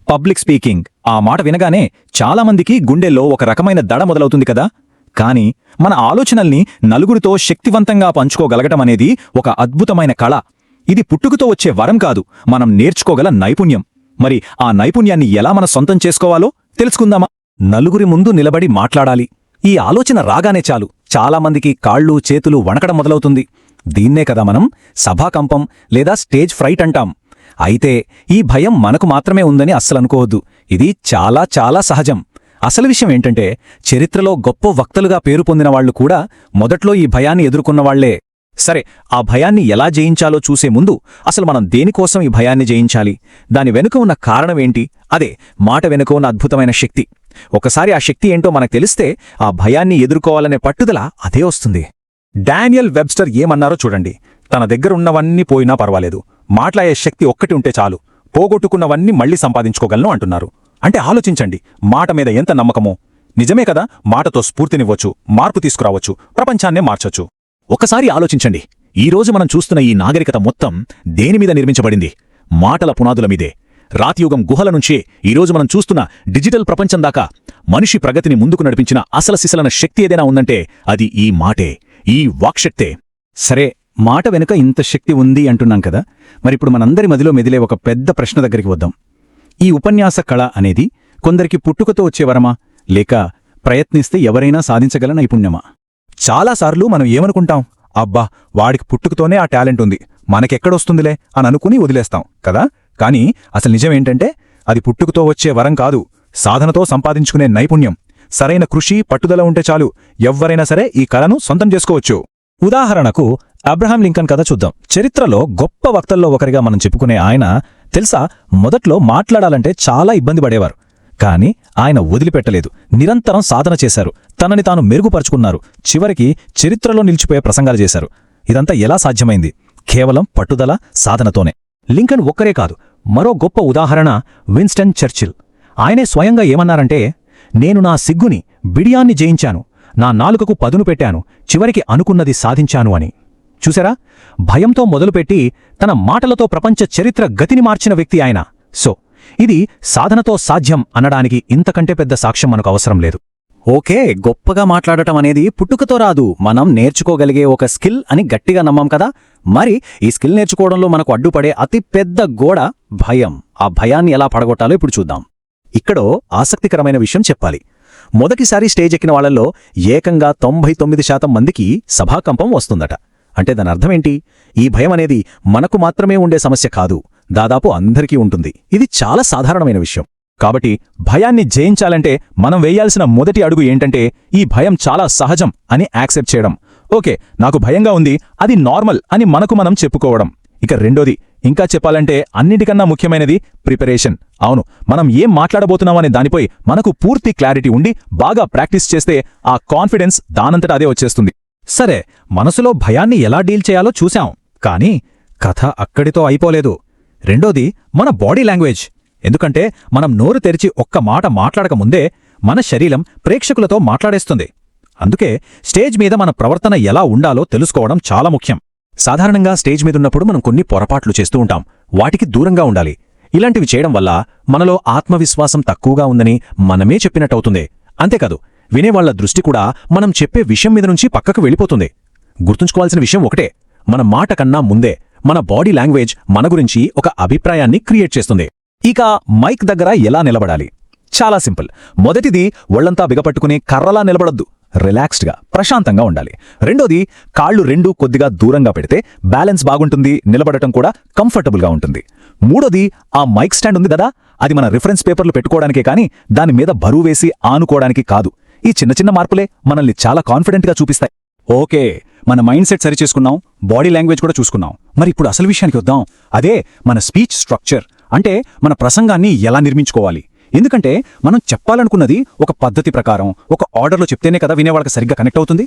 Public speaking ఆ మాట వినగానే చాలామందికి గుండెల్లో ఒక రకమైన దడ మొదలవుతుంది కదా. కాని మన ఆలోచనల్ని నలుగురితో శక్తివంతంగా పంచుకోగలగటం అనేది ఒక అద్భుతమైన కళ. ఇది పుట్టుకతో వచ్చే వరం కాదు, మనం నేర్చుకోగల నైపుణ్యం. మరి ఆ నైపుణ్యాన్ని ఎలా మన సొంతం చేసుకోవాలో తెలుసుకుందామా? నలుగురి ముందు నిలబడి మాట్లాడాలి. ఈ ఆలోచన రాగానే చాలు చాలామందికి కాళ్ళు చేతులు వణకడం మొదలవుతుంది. దీన్నే కదా మనం సభాకంపం లేదా స్టేజ్ ఫ్రైట్ అంటాం. అయితే ఈ భయం మనకు మాత్రమే ఉందని అస్సలనుకోవద్దు. ఇది చాలా చాలా సహజం. అసలు విషయం ఏంటంటే, చరిత్రలో గొప్ప వక్తలుగా పేరు పొందిన వాళ్లు కూడా మొదట్లో ఈ భయాన్ని ఎదుర్కొన్నవాళ్లే. సరే, ఆ భయాన్ని ఎలా జయించాలో చూసే ముందు అసలు మనం దేనికోసం ఈ భయాన్ని జయించాలి, దాని వెనుక ఉన్న కారణమేంటి, అదే మాట వెనుక ఉన్న అద్భుతమైన శక్తి. ఒకసారి ఆ శక్తి ఏంటో మనకు తెలిస్తే ఆ భయాన్ని ఎదుర్కోవాలనే పట్టుదల అదే వస్తుంది. డానియల్ వెబ్స్టర్ ఏమన్నారో చూడండి. తన దగ్గరున్నవన్నీ పోయినా పర్వాలేదు, మాట్లాడే శక్తి ఒక్కటి ఉంటే చాలు, పోగొట్టుకున్నవన్నీ మళ్లీ సంపాదించుకోగలను అంటున్నారు. అంటే ఆలోచించండి, మాట మీద ఎంత నమ్మకమో. నిజమే కదా, మాటతో స్ఫూర్తినివ్వచ్చు, మార్పు తీసుకురావచ్చు, ప్రపంచాన్నే మార్చొచ్చు. ఒకసారి ఆలోచించండి, ఈరోజు మనం చూస్తున్న ఈ నాగరికత మొత్తం దేనిమీద నిర్మించబడింది? మాటల పునాదుల మీదే. రాతియుగం గుహల నుంచే ఈరోజు మనం చూస్తున్న డిజిటల్ ప్రపంచం దాకా మనిషి ప్రగతిని ముందుకు నడిపించిన అసలు సిసలన శక్తి ఏదైనా ఉందంటే అది ఈ మాటే, ఈ వాక్శక్తే. సరే, మాట వెనుక ఇంత శక్తి ఉంది అంటున్నాం కదా, మరిప్పుడు మనందరి మదిలో మెదిలే ఒక పెద్ద ప్రశ్న దగ్గరికి వద్దాం. ఈ ఉపన్యాస కళ అనేది కొందరికి పుట్టుకతో వచ్చే వరమా, లేక ప్రయత్నిస్తే ఎవరైనా సాధించగల నైపుణ్యమా? చాలాసార్లు మనం ఏమనుకుంటాం, అబ్బా వాడికి పుట్టుకతోనే ఆ టాలెంట్ ఉంది, మనకెక్కడొస్తుందిలే అని అనుకుని వదిలేస్తాం కదా. కానీ అసలు నిజమేంటంటే అది పుట్టుకతో వచ్చే వరం కాదు, సాధనతో సంపాదించుకునే నైపుణ్యం. సరైన కృషి పట్టుదల ఉంటే చాలు, ఎవ్వరైనా సరే ఈ కళను సొంతం చేసుకోవచ్చు. ఉదాహరణకు అబ్రహాం లింకన్ కథ చూద్దాం. చరిత్రలో గొప్ప వక్తల్లో ఒకరిగా మనం చెప్పుకునే ఆయన తెలుసా, మొదట్లో మాట్లాడాలంటే చాలా ఇబ్బంది పడేవారు. కాని ఆయన వదిలిపెట్టలేదు, నిరంతరం సాధన చేశారు, తనని తాను మెరుగుపరుచుకున్నారు, చివరికి చరిత్రలో నిలిచిపోయే ప్రసంగాలు చేశారు. ఇదంతా ఎలా సాధ్యమైంది? కేవలం పట్టుదల, సాధనతోనే. లింకన్ ఒక్కరే కాదు, మరో గొప్ప ఉదాహరణ విన్స్టన్ చర్చిల్. ఆయనే స్వయంగా ఏమన్నారంటే, నేను నా సిగ్గుని, బిడియాన్ని జయించాను, నా నాలుకకు పదును పెట్టాను, చివరికి అనుకున్నది సాధించాను అని. చూసారా, భయంతో మొదలుపెట్టి తన మాటలతో ప్రపంచ చరిత్ర గతిని మార్చిన వ్యక్తి ఆయన. సో ఇది సాధనతో సాధ్యం అనడానికి ఇంతకంటే పెద్ద సాక్ష్యం మనకు అవసరం లేదు. ఓకే, గొప్పగా మాట్లాడటం అనేది పుట్టుకతో రాదు, మనం నేర్చుకోగలిగే ఒక స్కిల్ అని గట్టిగా నమ్మాం కదా. మరి ఈ స్కిల్ నేర్చుకోవడంలో మనకు అడ్డుపడే అతి పెద్ద గోడ భయం. ఆ భయాన్ని ఎలా పడగొట్టాలో ఇప్పుడు చూద్దాం. ఇక్కడో ఆసక్తికరమైన విషయం చెప్పాలి. మొదటిసారి స్టేజ్ ఎక్కిన వాళ్లలో ఏకంగా 99% మందికి సభాకంపం వస్తుందట. అంటే దాని అర్థమేంటి? ఈ భయం అనేది మనకు మాత్రమే ఉండే సమస్య కాదు, దాదాపు అందరికీ ఉంటుంది. ఇది చాలా సాధారణమైన విషయం. కాబట్టి భయాన్ని జయించాలంటే మనం వేయాల్సిన మొదటి అడుగు ఏంటంటే, ఈ భయం చాలా సహజం అని యాక్సెప్ట్ చేయడం. ఓకే, నాకు భయంగా ఉంది, అది నార్మల్ అని మనకు మనం చెప్పుకోవడం. ఇక రెండోది, ఇంకా చెప్పాలంటే అన్నిటికన్నా ముఖ్యమైనది ప్రిపరేషన్. అవును, మనం ఏం మాట్లాడబోతున్నామనే దానిపై మనకు పూర్తి క్లారిటీ ఉండి బాగా ప్రాక్టీస్ చేస్తే ఆ కాన్ఫిడెన్స్ దానంతటా అదే వచ్చేస్తుంది. సరే, మనసులో భయాన్ని ఎలా డీల్ చేయాలో చూశాం, కానీ కథ అక్కడితో అయిపోలేదు. రెండోది మన బాడీ లాంగ్వేజ్. ఎందుకంటే మనం నోరు తెరిచి ఒక్క మాట మాట్లాడకముందే మన శరీరం ప్రేక్షకులతో మాట్లాడేస్తుంది. అందుకే స్టేజ్ మీద మన ప్రవర్తన ఎలా ఉండాలో తెలుసుకోవడం చాలా ముఖ్యం. సాధారణంగా స్టేజ్ మీదున్నప్పుడు మనం కొన్ని పొరపాట్లు చేస్తూ ఉంటాం, వాటికి దూరంగా ఉండాలి. ఇలాంటివి చేయడం వల్ల మనలో ఆత్మవిశ్వాసం తక్కువగా ఉందని మనమే చెప్పినట్టవుతుంది. అంతేకాదు, వినేవాళ్ల దృష్టి కూడా మనం చెప్పే విషయం మీద నుంచి పక్కకు వెళ్ళిపోతుంది. గుర్తుంచుకోవాల్సిన విషయం ఒకటే, మన మాట కన్నా ముందే మన బాడీ లాంగ్వేజ్ మన గురించి ఒక అభిప్రాయాన్ని క్రియేట్ చేస్తుంది. ఇక మైక్ దగ్గర ఎలా నిలబడాలి? చాలా సింపుల్. మొదటిది, ఒళ్లంతా బిగపట్టుకుని కర్రలా నిలబడొద్దు, రిలాక్స్డ్గా ప్రశాంతంగా ఉండాలి. రెండోది, కాళ్ళు రెండూ కొద్దిగా దూరంగా పెడితే బ్యాలెన్స్ బాగుంటుంది, నిలబడటం కూడా కంఫర్టబుల్గా ఉంటుంది. మూడోది, ఆ మైక్ స్టాండ్ ఉంది కదా, అది మన రిఫరెన్స్ పేపర్లు పెట్టుకోవడానికే కానీ దాని మీద బరువు వేసి ఆనుకోవడానికి కాదు. ఈ చిన్న చిన్న మార్పులే మనల్ని చాలా కాన్ఫిడెంట్గా చూపిస్తాయి. ఓకే, మన మైండ్ సెట్ సరిచేసుకున్నాం, బాడీ లాంగ్వేజ్ కూడా చూసుకున్నాం. మరి ఇప్పుడు అసలు విషయానికి వద్దాం. అదే మన స్పీచ్ స్ట్రక్చర్. అంటే మన ప్రసంగాన్ని ఎలా నిర్మించుకోవాలి. ఎందుకంటే మనం చెప్పాలనుకున్నది ఒక పద్ధతి ప్రకారం, ఒక ఆర్డర్లో చెప్తేనే కదా వినేవాళ్ళకి సరిగ్గా కనెక్ట్ అవుతుంది.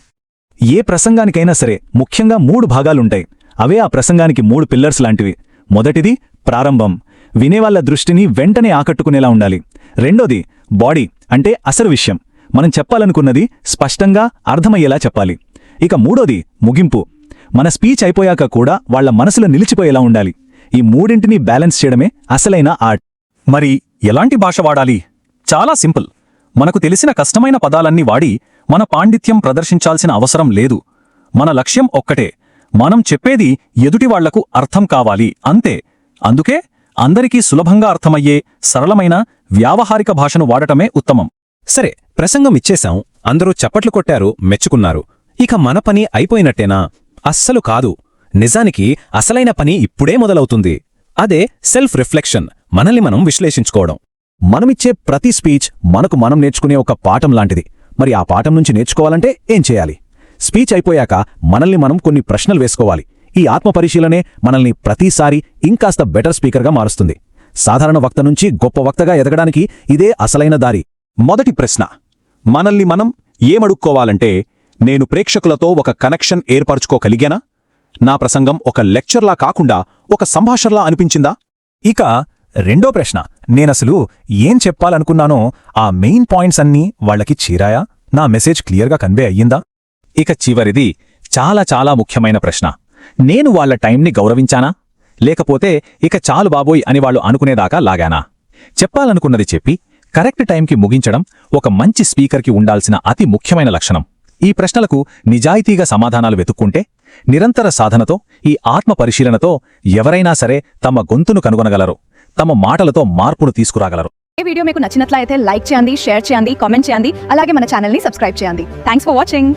ఏ ప్రసంగానికైనా సరే ముఖ్యంగా 3 భాగాలుంటాయి. అవే ఆ ప్రసంగానికి 3 పిల్లర్స్ లాంటివి. మొదటిది ప్రారంభం, వినేవాళ్ల దృష్టిని వెంటనే ఆకట్టుకునేలా ఉండాలి. రెండోది బాడీ, అంటే అసలు విషయం, మనం చెప్పాలనుకున్నది స్పష్టంగా అర్థమయ్యేలా చెప్పాలి. ఇక మూడోది ముగింపు, మన స్పీచ్ అయిపోయాక కూడా వాళ్ల మనసులో నిలిచిపోయేలా ఉండాలి. ఈ మూడింటిని బ్యాలెన్స్ చేయడమే అసలైన ఆర్ట్. మరి ఎలాంటి భాష వాడాలి? చాలా సింపుల్. మనకు తెలిసిన కష్టమైన పదాలన్నీ వాడి మన పాండిత్యం ప్రదర్శించాల్సిన అవసరం లేదు. మన లక్ష్యం ఒక్కటే, మనం చెప్పేది ఎదుటివాళ్లకు అర్థం కావాలి, అంతే. అందుకే అందరికీ సులభంగా అర్థమయ్యే సరళమైన వ్యావహారిక భాషను వాడటమే ఉత్తమం. సరే, ప్రసంగం ఇచ్చేశాం, అందరూ చప్పట్లు కొట్టారు, మెచ్చుకున్నారు. ఇక మన పని అయిపోయినట్టేనా? అస్సలు కాదు. నిజానికి అసలైన పని ఇప్పుడే మొదలవుతుంది. అదే సెల్ఫ్ రిఫ్లెక్షన్, మనల్ని మనం విశ్లేషించుకోవడం. మనమిచ్చే ప్రతి స్పీచ్ మనకు మనం నేర్చుకునే ఒక పాఠం లాంటిది. మరి ఆ పాఠం నుంచి నేర్చుకోవాలంటే ఏం చేయాలి? స్పీచ్ అయిపోయాక మనల్ని మనం కొన్ని ప్రశ్నలు వేసుకోవాలి. ఈ ఆత్మపరిశీలనే మనల్ని ప్రతిసారి ఇంకాస్త బెటర్ స్పీకర్గా మారుస్తుంది. సాధారణ వక్త నుంచి గొప్ప వక్తగా ఎదగడానికి ఇదే అసలైన దారి. మొదటి ప్రశ్న, మనల్ని మనం ఏమడుక్కోవాలంటే, నేను ప్రేక్షకులతో ఒక కనెక్షన్ ఏర్పరచుకోగలిగానా? నా ప్రసంగం ఒక లెక్చర్లా కాకుండా ఒక సంభాషణలా అనిపించిందా? ఇక రెండో ప్రశ్న, నేనసలు ఏం చెప్పాలనుకున్నానో ఆ మెయిన్ పాయింట్స్ అన్నీ వాళ్లకి చేరాయా? నా మెసేజ్ క్లియర్గా కన్వే అయ్యిందా? ఇక చివరిది చాలా చాలా ముఖ్యమైన ప్రశ్న, నేను వాళ్ల టైంని గౌరవించానా? లేకపోతే ఇక చాలు బాబోయ్ అని వాళ్ళు అనుకునేదాకా లాగానా? చెప్పాలనుకున్నది చెప్పి కరెక్ట్ టైంకి ముగించడం ఒక మంచి స్పీకర్కి ఉండాల్సిన అతి ముఖ్యమైన లక్షణం. ఈ ప్రశ్నలకు నిజాయితీగా సమాధానాలు వెతుక్కుంటే, నిరంతర సాధనతో, ఈ ఆత్మ పరిశీలనతో ఎవరైనా సరే తమ గొంతును కనుగొనగలరు, తమ మాటలతో మార్పును తీసుకురాగలరు. ఈ వీడియో మీకు నచ్చినట్లయితే లైక్ చేయండి, షేర్ చేయండి, కామెంట్ చేయండి, అలాగే మన ఛానల్ని సబ్స్క్రైబ్ చేయండి. Thanks for watching.